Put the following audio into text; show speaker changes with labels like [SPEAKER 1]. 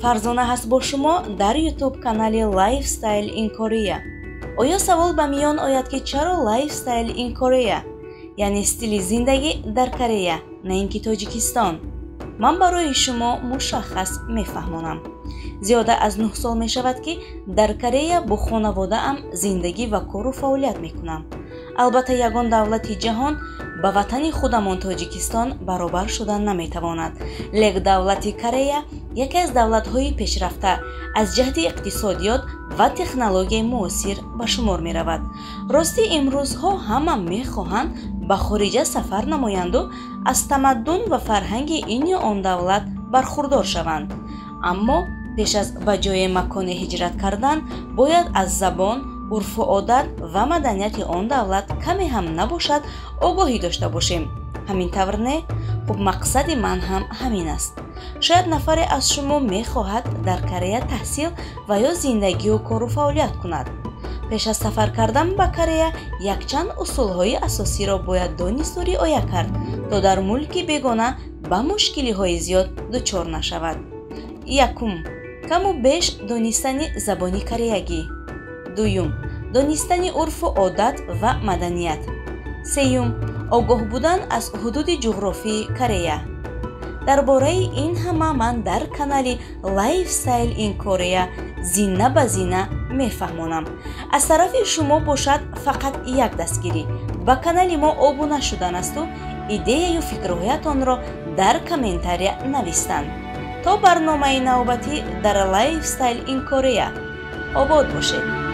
[SPEAKER 1] Фарзона ҳаст бо шумо дар YouTube канали Lifestyle in Korea. Оё савол ба миён ояд ки чаро Lifestyle in Korea, яъне стили зиндагӣ дар Корея, на ин ки Тоҷикистон? Ман барои шумо мушаххас мефаҳмонам. Зиёда аз 9 сол мешавад ки дар Корея бо хонаводаам зиндагӣ ва кору фаъолият мекунам. Албатта ягон давлати ҷаҳон ба ватани худамон Тоҷикистон баробар шудан наметавонад. Лек давлати Корея яке аз давлатҳои пешрафта аз ҷиҳати иқтисодиёт ва технологияи муосир ба шумор меравад. Рости имрӯзҳо ҳама мехоҳанд ба хориҷа сафар намоянду аз тамаддун ва фарҳанги ин ё он давлат бархурдор шаванд. Аммо пеш аз ба ҷои маконе ҳиҷрат кардан бояд аз забон, урфу одат ва маданияти он давлат каме ҳам набошад огоҳӣ дошта бошем. Ҳамин тавр не? Хуб, мақсади ман ҳам ҳамин аст. Шояд нафаре аз шумо мехоҳад дар Корея таҳсил ва ё зиндагию кору фаъолият кунад. Пеш аз сафар кардан ба Корея якчанд усулҳои асосиро бояд донисту риоя кард, то дар мулки бегона ба мушкилиҳои зиёд дучор нашавад. Якум, каму беш донистани забони кореягӣ. Дуюм, донистани урфу одат ва маданият. Сеюм, огоҳ будан аз ҳудуди ҷуғрофии Корея. Дар бораи ин ҳама ман дар канали Lifestyle in Korea зина ба зина мефаҳмонам. Аз тарафи шумо бошад фақат як дастгирӣ: ба канали мо обуна шудан асту идеяю фикрҳоятонро дар комментария навистан. То барномаи навбатӣ дар Lifestyle in Korea. Обод бошед.